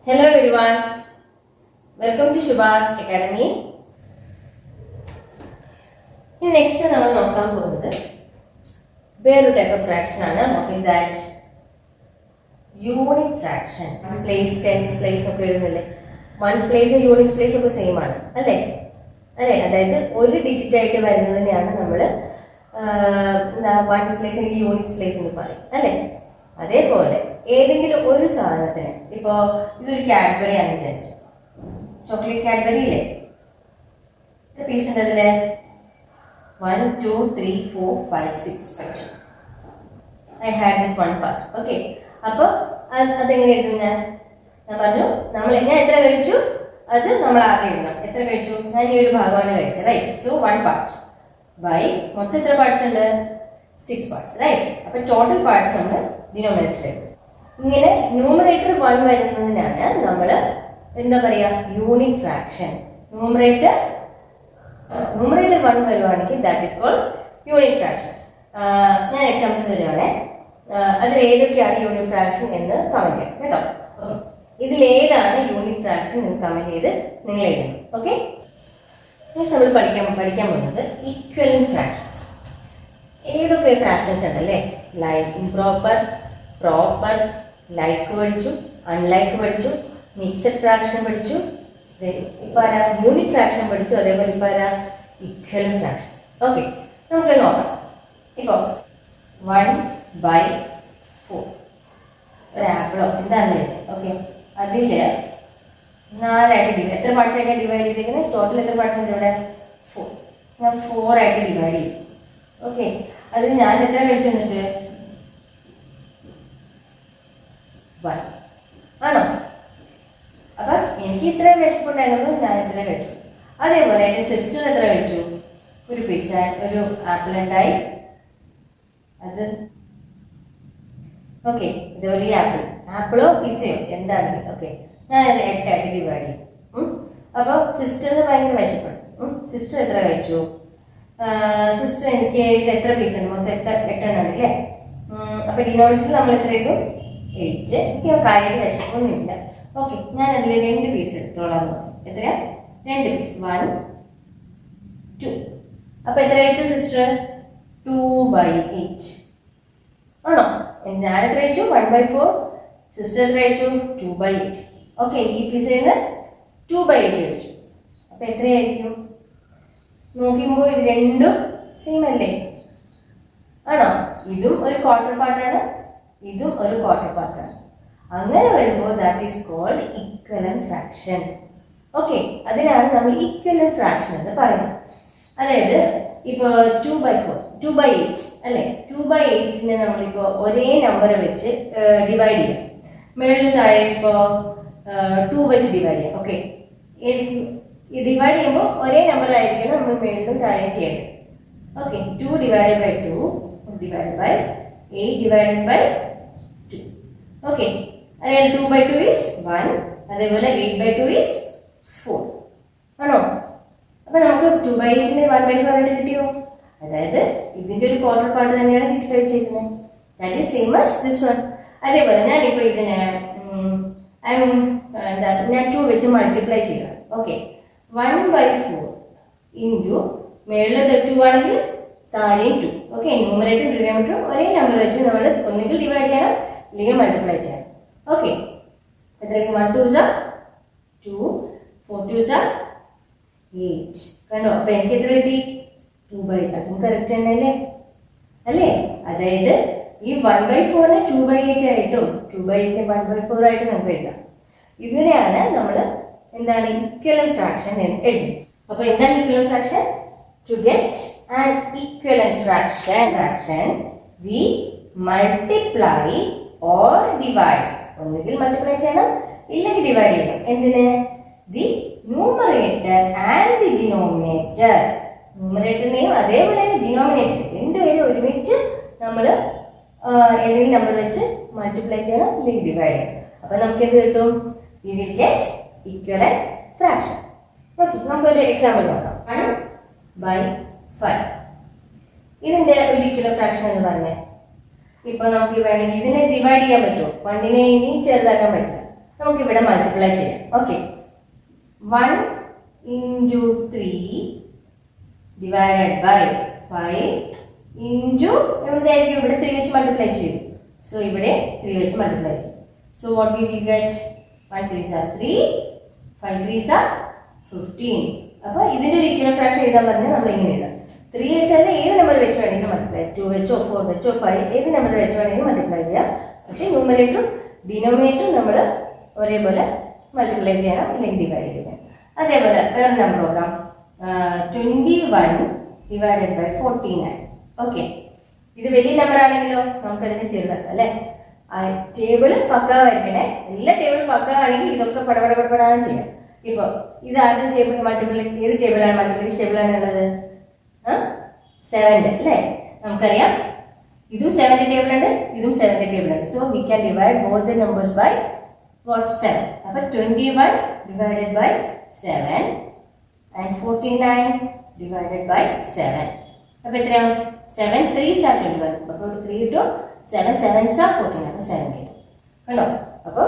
Hello everyone, welcome to Shubha's Academy. In next നമ്മൾ നോക്കാൻ പോകുന്നത് വേറൊരു ടൈപ്പ് ഓഫ് ഫ്രാക്ഷൻ ആണ്. What is that? Unit fraction. Place, tens place ഒക്കെ എഴുതുന്നില്ലേ? Ones place ഉം units place ഒക്കെ സെയിം ആണ് അല്ലേ? അതായത് ഒരു ഡിജിറ്റ് ആയിട്ട് വരുന്നതിനെയാണ് നമ്മൾ വൺസ് പ്ലേസ് അല്ലെങ്കിൽ യൂണിറ്റ്സ് പ്ലേസ് എന്ന് പറയും അല്ലേ? അതേപോലെ ഏതെങ്കിലും ഒരു സാധനത്തിന് ഇപ്പോ ഇതൊരു കാഡ്ബറി ആണ് വിചാരിക്കും. ചോക്ലേറ്റ് കാഡ്ബറി ഇല്ലേ? പീസ് ഉണ്ട് അതില് 1 2 3 4 5 6 കഴിച്ചു. I had this one part. Okay, അപ്പൊ അതെങ്ങനെ എഴുതും? ഞാൻ പറഞ്ഞു ഞാൻ എത്ര കഴിച്ചു അത് നമ്മൾ ആദ്യം എഴുതണം. എത്ര കഴിച്ചു? ഞാൻ ഈ ഒരു ഭാഗമാണ് കഴിച്ചത്, റൈറ്റ്? സോ 1 പാർട്ട് ബൈ മൊത്തം എത്ര പാർട്സ് ഉണ്ട്? 6 പാർട്സ്, റൈറ്റ്? അപ്പൊ ടോട്ടൽ പാർട്സ് നമ്മൾ ഡിനോമിനേറ്റർ എഴുതും. ഇങ്ങനെ ന്യൂമറേറ്റർ 1 വരുന്നതിനാണ് നമ്മൾ എന്താ പറയാ? Unit fraction. ന്യൂമറേറ്റർ 1 വരുവാണെങ്കിൽ that is called unit fraction. ഞാൻ എക്സാമ്പിൾ തരുവാണേ. അതിൽ ഏതൊക്കെയാണ് യൂണിറ്റ് ഫ്രാക്ഷൻ എന്ന് കമന്റ് ചെയ്യാം കേട്ടോ. ഇതിലേതാണ് യൂണിറ്റ് ഫ്രാക്ഷൻ എന്ന് കമന്റ് ചെയ്ത് നിങ്ങൾ എഴുതണം. ഓക്കെ, നമ്മൾ പഠിക്കാൻ പോകുന്നത് ഈക്വലന്റ് ഫ്രാക്ഷൻസ്. ഏതൊക്കെ ഫ്രാക്ഷൻസ് ഉണ്ടല്ലേ? ലൈക്ക്, ഇംപ്രോപ്പർ, പ്രോപ്പർ, ലൈക്ക് പഠിച്ചു, അൺലൈക്ക് പഠിച്ചു, മിക്സഡ് ഫ്രാക്ഷൻ പഠിച്ചു, ഇപ്പൊ ആരാ യൂണിറ്റ് ഫ്രാക്ഷൻ പഠിച്ചു, അതേപോലെ ഇപ്പൊ ആരാ ഈക്വലന്റ് ഫ്രാക്ഷൻ. ഓക്കെ, നമുക്ക് നോക്കാം. ഇപ്പൊ 1/4 ഒരു ആപ്പിളോ എന്താണെന്ന് വെച്ചാൽ, ഓക്കെ, അതില് 4 ആയിട്ട് എത്ര പാർട്സ് ആയിട്ടാണ് ഡിവൈഡ് ചെയ്തിരിക്കുന്നത്? ടോട്ടൽ എത്ര പാർട്സ് ഉണ്ട് ഇവിടെ? 4. ഞാൻ 4 ആയിട്ട് ഡിവൈഡ് ചെയ്യും. ഓക്കെ, അതിൽ ഞാൻ എത്ര കഴിച്ചു എന്നിട്ട്? 1 ആണോ? അപ്പൊ എനിക്ക് ഇത്ര വിശപ്പുണ്ടായിരുന്നു, ഞാൻ ഇത്ര കഴിച്ചു. അതേപോലെ എന്റെ സിസ്റ്റർ എത്ര കഴിച്ചു? ഒരു പീസ്, ഒരു ആപ്പിൾ ഉണ്ടായി. അത് ഓക്കെ, ഇതുപോലെ ഈ ആപ്പിളോ പിസയോ എന്താണ്? ഓക്കെ, ഞാൻ അത് 8 ആയിട്ട് ഡിവൈഡ് ചെയ്തു. അപ്പൊ സിസ്റ്ററിന് ഭയങ്കര വിശപ്പുണ്ട്. സിസ്റ്റർ എത്ര കഴിച്ചു? സിസ്റ്റർ എനിക്ക് ഇത് എത്ര പീസ് ഉണ്ട്? മൊത്തം 8 എണ്ണം ഉണ്ട് അല്ലേ? അപ്പൊ ഡിനോമിനേറ്ററിൽ നമ്മൾ എത്ര ചെയ്തു? 8. എനിക്ക് കാര്യമായിട്ട് വിശപ്പൊന്നും ഇല്ല. ഓക്കെ, ഞാൻ അതിൽ 2 പീസ് എടുത്തോളാം. എത്രയാ? 2 പീസ്. 1 2. അപ്പൊ എത്ര കഴിച്ചു സിസ്റ്റർ? 2/8 ആണോ? ഞാൻ എത്ര കഴിച്ചു? 1/4. സിസ്റ്റർ എത്ര കഴിച്ചു? 2/8. ഓക്കെ, ഈ പീസ് 2/8 കഴിച്ചു. അപ്പൊ എത്രയായിരിക്കും? നോക്കുമ്പോ ഇത് രണ്ടും സെയിം അല്ലേ? ആണോ? ഇതും ഒരു ക്വാർട്ടർ പാർട്ടാണ്, ഇതും ഒരു ക്വാർട്ടർ പാർട്ടാണ്. അങ്ങനെ വരുമ്പോൾ that is called equivalent fraction. Okay, അതിനാണ് നമ്മൾ ഈക്വലന്റ് ഫ്രാക്ഷൻ എന്ന് പറയുന്നത്. അതായത് ഇപ്പൊ 2/8 അല്ലെ? 2/8നെ നമ്മളിപ്പോ ഒരേ നമ്പർ വെച്ച് ഡിവൈഡ് ചെയ്യാം. മേളിലും താഴെ ഇപ്പോ 2 വെച്ച് ഡിവൈഡ് ചെയ്യാം. ഓക്കെ, ഈ ഡിവൈഡ് ചെയ്യുമ്പോൾ ഒരേ നമ്പർ ആയിരിക്കണം നമ്മൾ മേളിലും താഴെ ചെയ്യേണ്ടത്. Okay, 2 divided by 2 divided by 8 divided by 2. Okay, അതായത് 2/2 ഈസ് 1. അതേപോലെ 8/2 ഈസ് 4 ആണോ? അപ്പൊ നമുക്ക് 2/8നെ 1/4 ആയിട്ട് കിട്ടിയോ? അതായത് ഇതിന്റെ ഒരു ക്വാർട്ടർ പാർട്ട് തന്നെയാണ് കിട്ടി കഴിച്ചിരിക്കുന്നത്. That is same as this one. അതേപോലെ ഞാനിപ്പോ ഇതിനെ ഞാൻ 2 വെച്ച് മൾട്ടിപ്ലൈ ചെയ്യാം. ഓക്കെ, 1/4 ഇൻറ്റു മേളിൽ 2 ആണെങ്കിൽ താഴെയും 2. ഓക്കെ, ന്യൂമറേറ്ററും ഡിനോമിനേറ്ററും ഒരേ നമ്പർ വെച്ച് നമ്മൾ ഒന്നുകിൽ ഡിവൈഡ് ചെയ്യണം അല്ലെങ്കിൽ മൾട്ടിപ്ലൈ ചെയ്യണം. Okay, എത്രയ്ക്ക്? 1 2s are 2, 4 2s are 8. കണ്ടോ? അപ്പൊ എനിക്ക് എത്ര കിട്ടി? 2/8. അതും കറക്റ്റ് തന്നെയല്ലേ? അല്ലേ? അതായത് ഈ 1/4നെ 2/8 ആയിട്ടും 2/8നെ 1/4 ആയിട്ടും നമുക്ക് എഴുതാം. ഇതിനെയാണ് നമ്മൾ എന്താണ് ഈക്വലന്റ് ഫ്രാക്ഷൻ എന്ന് എഴുതുന്നത്. അപ്പൊ എന്താണ് equivalent fraction? To get an equivalent fraction we multiply or divide. ഒന്നുകിൽ മൾട്ടിപ്ലൈ ചെയ്യണം ഇല്ലെങ്കിൽ ഡിവൈഡ് ചെയ്യണം. എന്തിന്? The numerator and the denominator. ന്യൂമറേറ്ററിനെയും അതേപോലെ ഡിനോമിനേറ്റർ രണ്ടുപേരും ഒരുമിച്ച് നമ്മൾ ഏതെങ്കിലും നമ്പർ വെച്ച് മൾട്ടിപ്ലൈ ചെയ്യണം അല്ലെങ്കിൽ ഡിവൈഡ് ചെയ്യണം. അപ്പൊ നമുക്ക് എന്ത് കിട്ടും? We will get equivalent fraction. Okay, നമുക്കൊരു എക്സാമ്പിൾ നോക്കാം. 1/5. ഇതിന്റെ ഒരു ഈക്വലന്റ് ഫ്രാക്ഷൻ എന്ന് പറഞ്ഞേ. ഇപ്പൊ നമുക്ക് വേണമെങ്കിൽ ഇതിനെ ഡിവൈഡ് ചെയ്യാൻ പറ്റുമോ? 1നെ ഇനി ചെറുതാക്കാൻ പറ്റില്ല. നമുക്ക് ഇവിടെ മൾട്ടിപ്ലൈ ചെയ്യാം. Okay, 1 into 3 divided by 5 into എന്തായിരിക്കും ഇവിടെ 3 വെച്ച് മൾട്ടിപ്ലൈ ചെയ്യും. സോ ഇവിടെ 3 വെച്ച് മൾട്ടിപ്ലൈ ചെയ്യും. So what we will get 1 3s are 3, 5 3s are 15. അപ്പോൾ ഇതിന്റെ ഒരു ഇക്വലന്റ് ഫ്രാക്ഷൻ എഴുതാൻ പറഞ്ഞാൽ നമ്മൾ ഇങ്ങനെ എഴുതാം. 3 വെച്ചാൽ ഏത് നമ്പർ വെച്ച് വേണമെങ്കിലും മൾട്ടിപ്ലൈ, 2 വെച്ചോ 4 വെച്ചോ 5 ഏത് നമ്പർ വെച്ച് വേണമെങ്കിലും മൾട്ടിപ്ലൈ ചെയ്യാം. പക്ഷേ ന്യൂമറേറ്ററും ഡിനോമിനേറ്ററും നമ്മൾ ഒരേപോലെ മൾട്ടിപ്ലൈ ചെയ്യണം, ഇല്ലെങ്കിൽ ഡിവൈഡ് ചെയ്യണം. അതേപോലെ വേറെ നമ്പർ നോക്കാം, 21 divided by 49. ഓക്കെ, ഇത് വലിയ നമ്പർ ആണെങ്കിലോ നമുക്കതിനെ ചെറുതാക്കാം അല്ലേ. ടേബിൾ പക്ക വരയ്ക്കണേ, എല്ലാ ടേബിളും പക്ക ആണെങ്കിൽ ഇതൊക്കെ പടപടാന്ന് ചെയ്യാം. ഇപ്പൊ ഇത് ആദ്യം ടേബിൾ മൾട്ടിപ്പിൾ, ഏത് ടേബിളാണ് മൾട്ടിപ്ലിക്കേഷൻ ടേബിളാണ് ഉള്ളത്? 7 അല്ലേ. നമുക്കറിയാം ഇതും 7 ടേബിൾ ഉണ്ട്, ഇതും 7 ടേബിൾ ഉണ്ട്. So we can divide both the numbers by what 7. അപ്പൊ 21 divided by 7 and 49 divided by 7. അപ്പൊ എത്രയാണ്? 7 3s are 21. അപ്പോൾ 3 ഇട്ടു 7 7s are 14. അപ്പൊ 7 കിട്ടും കണ്ടോ. അപ്പോൾ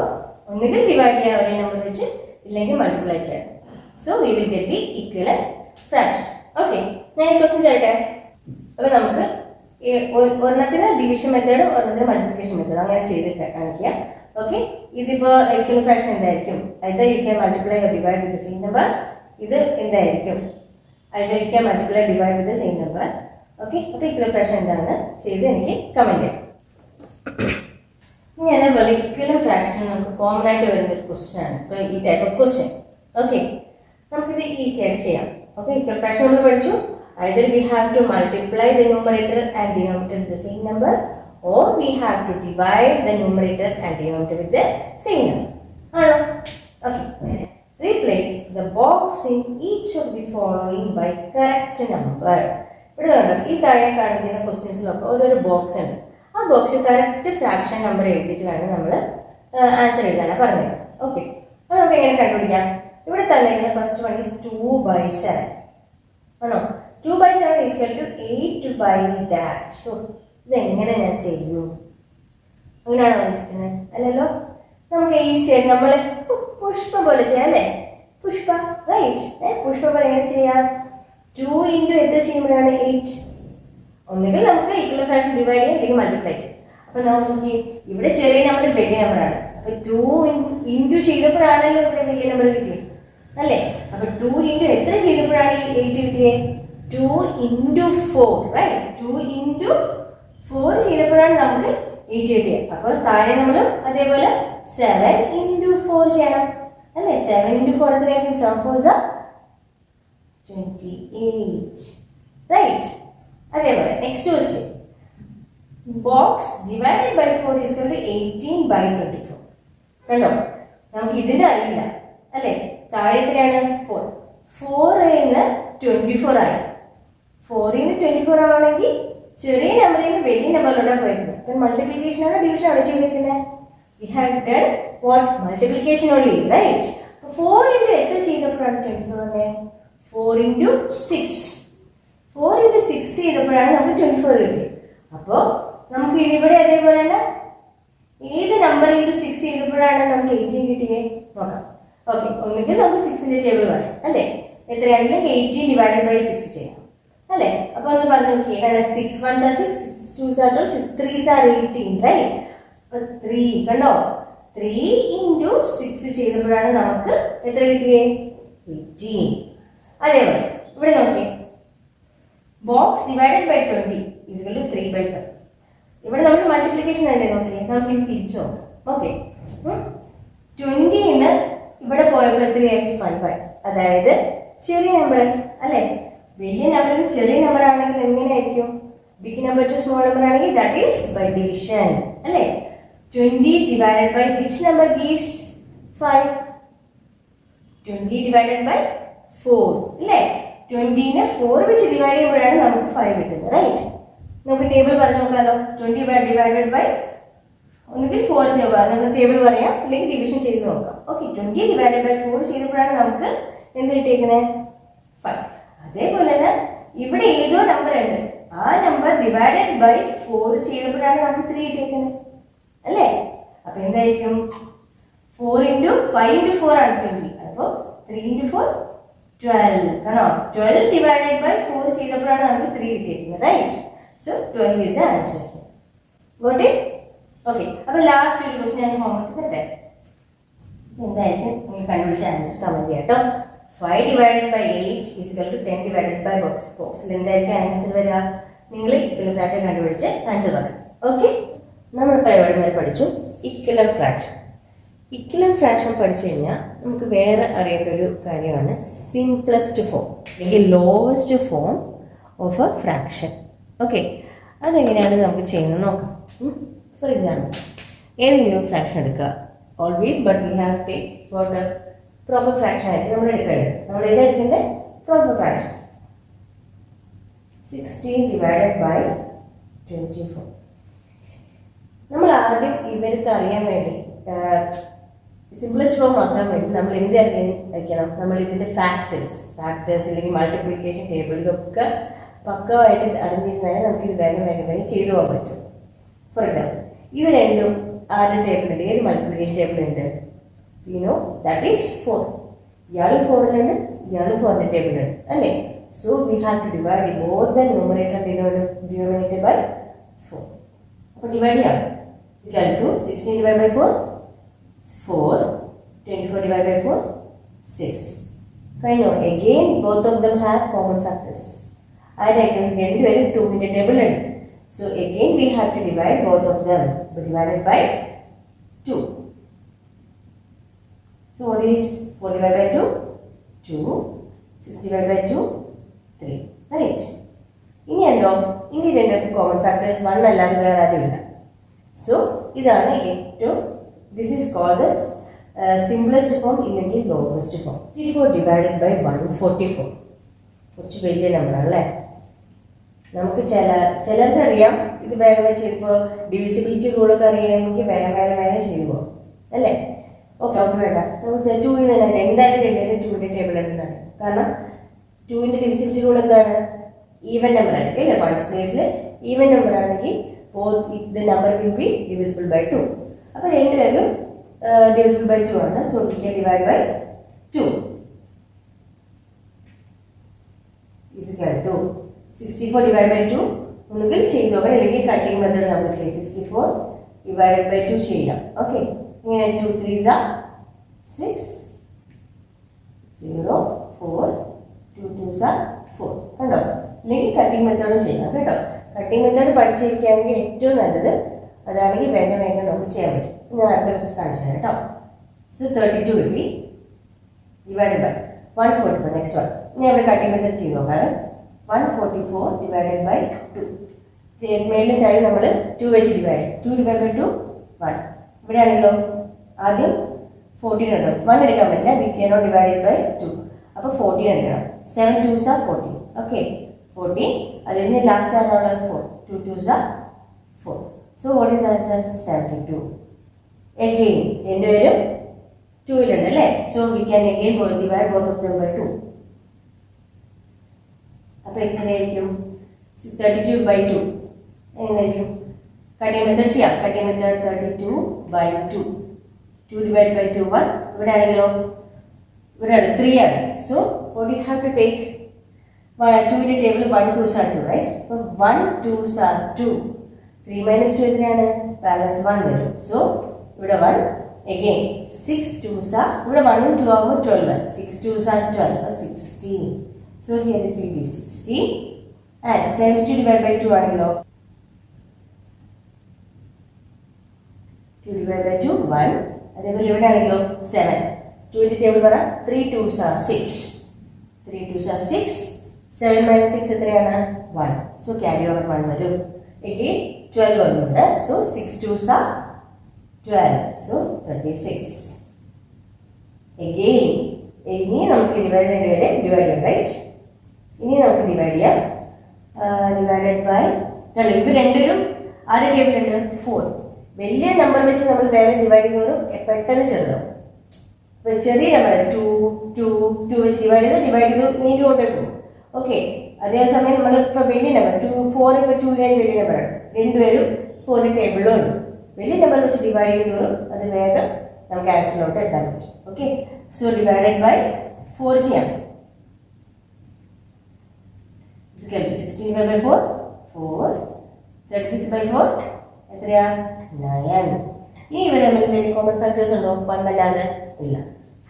ഒന്നുകിൽ ഡിവൈഡ് ചെയ്യാൻ ഒരേ നമ്പർ വെച്ച്, ഇല്ലെങ്കിൽ മൾട്ടിപ്ലൈ ചെയ്യണം. So we will get the equivalent fraction. Okay, ഞാൻ ഈ ക്വസ്റ്റ്യൻ ചെയ്യട്ടെ. അപ്പൊ നമുക്ക് ഒരെണ്ണത്തിന് ഡിവിഷൻ മെത്തേഡ്, ഒരെണ്ണത്തിന് മൾട്ടിപ്ലിക്കേഷൻ മെത്തേഡ് അങ്ങനെ ചെയ്ത് കാണിക്കാം. ഓക്കെ, ഇതിപ്പോ ഇക്വലന്റ് ഫ്രാക്ഷൻ എന്തായിരിക്കും? either you can multiply or divide with the same number. ഇത് എന്തായിരിക്കും? either you can multiply or divide with the same number. Okay, അപ്പൊ ഇക്വലന്റ് ഫ്രാക്ഷൻ എന്താണെന്ന് ചെയ്ത് എനിക്ക് കമന്റ് ചെയ്യാം. ഇനി അതേപോലെ ഇക്വലന്റ് ഫ്രാക്ഷൻ നമുക്ക് കോമൺ ആയിട്ട് വരുന്ന ഒരു ക്വസ്റ്റ്യൻ ആണ്. ഇപ്പൊ ഈ ടൈപ്പ് ഓഫ് ക്വസ്റ്റ്യൻ. ഓക്കെ, നമുക്കിത് ഈസി ആയിട്ട് ചെയ്യാം. ഓക്കെ, ഇക്വലന്റ് ഫ്രാക്ഷൻ നമ്മൾ പഠിച്ചു. either we have to multiply the numerator and denominator with the same number, or we have to divide the numerator and denominator with the same number. Okay, replace the box in each of the following by correct number. ഇവിടെ കണ്ടോ, ഈ താഴെ കാണിക്കുന്ന ക്വസ്റ്റ്യൻസിലൊക്കെ ഓരോരോ box ഉണ്ട്. ആ ബോക്സിൽ correct fraction number എഴുതിയിട്ട് വേണം നമ്മൾ ആൻസർ എഴുതാനാണ് പറഞ്ഞത്. ഓക്കെ, അപ്പോൾ നമുക്ക് എങ്ങനെ കണ്ടുപിടിക്കാം? ഇവിടെ തന്നിരിക്കുന്ന ഫസ്റ്റ് വൺ ഈസ് 2/7 ആണോ. 2/7 is equal to 8/dash. ഇതെങ്ങനെ ഞാൻ ചെയ്യൂ? അങ്ങനെയാണോ വിളിച്ചിരിക്കുന്നത്? അല്ലല്ലോ, നമുക്ക് ഈസി ആയിട്ട് നമ്മൾ പുഷ്പ പോലെ ചെയ്യാം അല്ലേ. പുഷ്പ, റൈറ്റ്. പുഷ്പ പോലെ എങ്ങനെ ചെയ്യാം? 2 into എത്ര ചെയ്യുമ്പോഴാണ് 8? ഒന്നുകിൽ നമുക്ക് ഈക്വൽ ഫ്രാക്ഷൻ ഡിവൈഡ് ചെയ്യാം, അല്ലെങ്കിൽ മൾട്ടിപ്ലൈ ചെയ്യാം. അപ്പൊ നമുക്ക് ഇവിടെ ചെറിയ നമ്പർ വലിയ നമ്പറാണ്. അപ്പൊ 2 into ചെയ്തപ്പോഴാണല്ലോ ഇവിടെ വലിയ നമ്പർ കിട്ടിയത് അല്ലേ. അപ്പൊ 2 into എത്ര ചെയ്തപ്പോഴാണ് ഈ 8 കിട്ടിയത്? 2 into 4, റൈറ്റ്. 2 into 4 ചെയ്തപ്പോഴാണ് നമുക്ക് 8 കിട്ടിയത്. അപ്പൊ താഴെ നമ്മൾ അതേപോലെ 7 into 4 ചെയ്യണം അല്ലേ. 7 into 4 എത്രയായിരിക്കും? 7 4s are 28, റൈറ്റ്. അതേപോലെ next question, box divided by 4 is equal to 18/24. കണ്ടോ, നമുക്ക് ഇതിന്റെ അറിയില്ല അല്ലേ. താഴെ എത്രയാണ്? 4. 4 24 ആയി. 4 24 ആണെങ്കിൽ ചെറിയ നമ്പറിൽ നിന്ന് വലിയ നമ്പറിലോട്ടാണ് പോയിരുന്നത്. അപ്പം മൾട്ടിപ്ലിക്കേഷൻ ആണോ ഡിവിഷൻ ആണോ ചെയ്തിരിക്കുന്നത്? We have done what? Multiplication only, right. 4 into എത്ര ചെയ്തപ്പോഴാണ് 24? 4 into 6. 4 into 6 ചെയ്തപ്പോഴാണ് നമുക്ക് 24 കിട്ടിയത്. അപ്പോൾ നമുക്ക് ഇതിവിടെ അതേപോലെ തന്നെ ഏത് നമ്പർ into 6 ചെയ്തപ്പോഴാണ് നമുക്ക് 18 കിട്ടിയത് നോക്കാം. ഓക്കെ, ഒന്നുകിൽ നമുക്ക് 6ന്റെ ടേബിൾ പറയാം അല്ലേ. എത്രയാണെങ്കിലും 18 divided by 6 ചെയ്യാം അല്ലേ. അപ്പൊ ഒന്ന് പറഞ്ഞു നോക്കിയേ. 6 1s are 6, 6 2s are 12, 6 3s are 18, right. അപ്പൊ 3 കണ്ടോ, 3 into 6 ചെയ്തപ്പോഴാണ് നമുക്ക് എത്ര കിട്ടിയേ? 18. അതേപോലെ ഇവിടെ നോക്കിയേ, box divided by 20 is equal to 3/5. ഇവിടെ നമ്മൾ മൾട്ടിപ്ലിക്കേഷൻ അല്ലേ നോക്കിയേ. നമുക്ക് ഇത് തിരിച്ചു നോക്കാം. ഓക്കെ, 20 ഇവിടെ പോയപ്പോൾ എത്രയായിരിക്കും? 5. അതായത് ചെറിയ നമ്പർ അല്ലേ. വലിയ നമ്പറിന് ചെറിയ നമ്പർ ആണെങ്കിൽ എങ്ങനെയായിരിക്കും? Big number to small number ആണെങ്കിൽ ദാറ്റ് ഈസ് ബൈ ഡിവിഷൻ അല്ലേ. 20 divided by which number gives 5? 20 divided by 4 അല്ലേ. 20നെ 4 വെച്ച് ഡിവൈഡ് ചെയ്യുമ്പോഴാണ് നമുക്ക് 5 കിട്ടുന്നത്, റൈറ്റ്. നമുക്ക് ടേബിൾ പറഞ്ഞു നോക്കാമല്ലോ. 20 divided by ഒന്നുകിൽ 4 ചെയ്യാം, നമുക്ക് ടേബിൾ പറയാം, അല്ലെങ്കിൽ ഡിവിഷൻ ചെയ്ത് നോക്കാം. ഓക്കെ, 20 divided by 4 ചെയ്തപ്പോഴാണ് നമുക്ക് എന്ത് കിട്ടിയിരിക്കുന്നത്? 5. അതേപോലെ തന്നെ ഇവിടെ ഏതോ നമ്പർ ഉണ്ട്, ആ നമ്പർ ഡിവൈഡഡ് ബൈ 4 ചെയ്തപ്പോഴാണ് നമുക്ക് 3 കിട്ടിയിരിക്കുന്നത് അല്ലേ. അപ്പൊ എന്തായിരിക്കും? 4 into 5 into 4 ആണ് 20. അപ്പോൾ 3 into 4 12. കണോ 12 divided by 4 ചെയ്തപ്പോഴാണ് നമുക്ക് 3 കിട്ടിയിരിക്കുന്നത്, right? So 12 is the answer. Got it? Okay. അപ്പോൾ ലാസ്റ്റ് ഒരു ക്വസ്റ്റ്യൻ ഞാൻ ഹോംവർക്ക് തരട്ടെ. എന്തായിരിക്കും നിങ്ങൾ കണ്ടുപിടിച്ച ആൻസർ കമന്റ് ചെയ്യാം കേട്ടോ. 5 divided by 8 is equal to 10 divided by ബോക്സിൽ എന്തായിരിക്കും ആൻസർ വരിക? നിങ്ങൾ ഇക്വലന്റ് ഫ്രാക്ഷൻ കണ്ടുപിടിച്ച് ആൻസർ പറയാം. ഓക്കെ, നമ്മളിപ്പോൾ എവിടെ വരെ പഠിച്ചു? Equivalent fraction. ഇക്വലന്റ് ഫ്രാക്ഷൻ പഠിച്ചു കഴിഞ്ഞാൽ നമുക്ക് വേറെ അറിയേണ്ട ഒരു കാര്യമാണ് സിംപ്ലസ്റ്റ് ഫോം അല്ലെങ്കിൽ lowest form of a fraction. Okay, അതെങ്ങനെയാണ് നമുക്ക് ചെയ്യുന്നത് നോക്കാം. ഫോർ എക്സാമ്പിൾ, ഏതെങ്കിലും ഫ്രാക്ഷൻ എടുക്കുക. Always but we have take what proper fraction ആയിട്ട് നമ്മൾ എടുക്കേണ്ടത്. നമ്മൾ ഏതെടുക്കേണ്ടത്? Proper fraction. 16 divided by 24. നമ്മൾ ആദ്യം ഇവർക്ക് അറിയാൻ വേണ്ടി സിംപ്ലസ്റ്റ് ഫോം ആക്കാൻ വേണ്ടി നമ്മൾ എന്ത് അറിയിക്കണം? നമ്മൾ ഇതിൻ്റെ ഫാക്ടേഴ്സ് അല്ലെങ്കിൽ മൾട്ടിപ്ലിക്കേഷൻ ടേബിൾ ഇതൊക്കെ പക്കമായിട്ട് അറിഞ്ഞിരുന്നാൽ നമുക്ക് ഇത് വേഗം ചെയ്തു പോകാൻ പറ്റും. ഫോർ എക്സാമ്പിൾ, ഇത് രണ്ടും ആരുടെ ടേബിളുണ്ട്? ഏത് മൾട്ടിപ്ലിക്കേഷൻ ടേബിളുണ്ട്? You know that is 4. ഇയാൾ 4-ലുണ്ട്, ഇയാൾ 4ന്റെ ടേബിളുണ്ട് അല്ലേ? So we have to divide both the numerator and denominator by 4. അപ്പോൾ ഡിവൈഡ് ചെയ്യാം. Equal to 16 divided by 4 4, 24 divided by 4 6. കഴിഞ്ഞു. Again both of them have common factors. ആരായിരിക്കും? രണ്ടുപേരും 2ന്റെ ടേബിൾ ഉണ്ട്. So again we have to divide both of them divided by 2. So what is 4 divided by 2? 2. 6 divided by 2? 3. Right? ഇനി ഉണ്ടോ? ഇനി രണ്ടുപേർക്കും common factors 1 അല്ലാതെ വേറെ ആരുമില്ല. സോ ഇതാണ് ഏറ്റവും, this is called the simplest form ഇല്ലെങ്കിൽ ലോവസ്റ്റ് ഫോം. 64 divided by 144. കുറച്ച് വലിയ നമ്പറാണ് അല്ലേ? നമുക്ക് ചിലർക്കറിയാം ഇത് വേഗം ചെയ്തപ്പോൾ ഡിവിസിബിലിറ്റി റൂളൊക്കെ അറിയാമെങ്കിൽ വേഗം ചെയ്തു പോകും അല്ലേ? ഓക്കെ, നമുക്ക് വേണ്ട. നമുക്ക് 2 തന്നെ എന്തായാലും 2ന്റെ ടേബിൾ ഉണ്ടെന്നാണ്. കാരണം 2ന്റെ ഡിവിസിബിലിറ്റി റൂൾ എന്താണ്? ഈവൻ നമ്പർ ആയിരിക്കും അല്ലേ? വൺസ് പ്ലേസിൽ ഈവൻ നമ്പർ ആണെങ്കിൽ the number will be divisible by 2. അപ്പോൾ രണ്ടുപേരും divisible by 2 ആണ്. So we can divide by 2 is equal to 64 divided by 2. ഒന്നുകിൽ ചെയ്തു നോക്കാം, അല്ലെങ്കിൽ കട്ടിംഗ് മെത്തേഡ് നമുക്ക് ചെയ്യാം. 64 divided by 2 ചെയ്യാം. ഓക്കെ, ഇങ്ങനെ 2 3s are 6 0 4 2 2s are 4. കണ്ടോ? അല്ലെങ്കിൽ കട്ടിംഗ് മെത്തേഡും ചെയ്യാം കേട്ടോ. കട്ടിംഗ് മെത്തേഡ് പഠിച്ചിരിക്കുകയാണെങ്കിൽ ഏറ്റവും നല്ലത് അതാണെങ്കിൽ വേഗം നമുക്ക് ചെയ്യാൻ പറ്റും. ഞാൻ അടുത്ത ക്വസ്റ്റ്യൻ കാണിച്ചു തരാം കേട്ടോ. സോ 32 കിട്ടി ഡിവൈഡഡ് ബൈ 144. നെക്സ്റ്റ് വൺ ഇനി അവിടെ കട്ടിംഗ് മെത്തേഡ് ചെയ്ത് നോക്കാം. 144 divided by 2. മേലിൽ താഴെ നമ്മൾ 2 വെച്ച് ഡിവൈഡ്. 2 divided by 2 1. ഇവിടെ ആണെങ്കിലോ ആദ്യം 14 എടുക്കാം. 1 എടുക്കാൻ പറ്റില്ല, വി cannot divide by 2. അപ്പോൾ 14 എടുക്കണം. 7 2s are 14. ഓക്കെ, 14. അതിന് ലാസ്റ്റ് ആണുള്ളത് 4. 2 2s are 4. So what is the answer? 72. Again രണ്ടുപേരും 2-ലുണ്ട് അല്ലേ? So we can again divide both of them by 2. അപ്പോൾ എത്രയായിരിക്കും? 32 by 2 എങ്ങനെയായിരിക്കും? കട്ടിംഗ് മെത്തേഡ് ചെയ്യാം. Cutting method 32 by 2. 2 divided by 2 1. ഇവിടെ ആണെങ്കിലോ ഇവിടെ 3 ആണ്. So what do you have to take? 2ന്റെ ടേബിൾ 1 2s are 2, റൈറ്റ്? അപ്പോൾ 1 2s are 2. 3 minus 2 എത്രയാണ്? ബാലൻസ് 1 വരും. സോ ഇവിടെ 1 again 6 2s are, ഇവിടെ 1 ഉം 2 ആകുമ്പോൾ 12. 6 2s are 12. 16. So here it will be 16 and 72 divided by 2 ആണല്ലോ. 2 divided by 2 1. അതേപോലെ ഇവിടെ ആണെങ്കിലോ 7. 2ന്റെ ടേബിൾ പറ. 3 2s are 6. 3 2s are 6. 7 minus 6 എത്രയാണ്? 1. So carry over 1 വരും. Again 12 വരുന്നുണ്ട്. So 6 2s are 12. So 36. Again ഇനി നമുക്ക് ഡിവൈഡ് ചെയ്യാം, റൈറ്റ്? ഇനി നമുക്ക് ഡിവൈഡ് ചെയ്യാം. ഡിവൈഡഡ് ബൈ കണ്ടു. ഇവർ രണ്ടുപേരും ആദ്യ ടേബിളുണ്ട് 4. വലിയ നമ്പർ വെച്ച് നമ്മൾ വേറെ ഡിവൈഡ് ചെയ്യുന്നവരും പെട്ടെന്ന് ചെറുതാവും. ഇപ്പൊ ചെറിയ നമ്പർ 2 2 2 വെച്ച് ഡിവൈഡ് ചെയ്ത് നീണ്ടു കൊണ്ടേക്കും. ഓക്കെ, അതേസമയം നമ്മളിപ്പോൾ വലിയ നമ്പർ 2 4 ഇപ്പോൾ 2 വലിയ നമ്പറാണ്. രണ്ടുപേരും 4 ടേബിളിലും ഉണ്ട്. വലിയ നമ്പർ വെച്ച് ഡിവൈഡ് ചെയ്യുന്നവരും അത് വേഗം നമുക്ക് ആൻസറിലോട്ട് എത്താൻ പറ്റും. ഓക്കെ, സോ ഡിവൈഡഡ് ബൈ 4 ചെയ്യാം. 16 by 4 4, 36 by 4 എത്രയാ 9. ഇനി ഇവരെ തമ്മിൽ എന്തെങ്കിലും കോമൺ ഫാക്ടേഴ്സ് ഉണ്ടോ? 1 അല്ലാതെ ഇല്ല.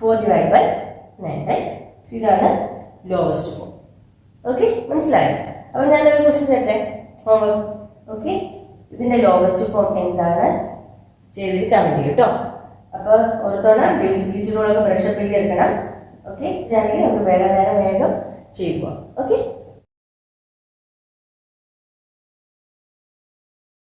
4 divided by 9, right? ഇതാണ് ലോവസ്റ്റ് ഫോം. ഓക്കെ, മനസ്സിലായോ? അപ്പോൾ ഞാനൊരു ക്വസ്റ്റ്യൻ തരട്ടെ, ഹോംവർക്ക്. ഓക്കെ, ഇതിന്റെ ലോവസ്റ്റ് ഫോം എന്താണ് ചെയ്തിട്ട് കമന്റ് ചെയ്യും കേട്ടോ. അപ്പോൾ ഒരു തവണ ഡിവിസിബിലിറ്റിയോടൊക്കെ പ്രഷർ എടുക്കണം. ഓക്കെ, ചാനൽ നമുക്ക് വേഗം ചെയ്തു പോവാം. ഓക്കെ.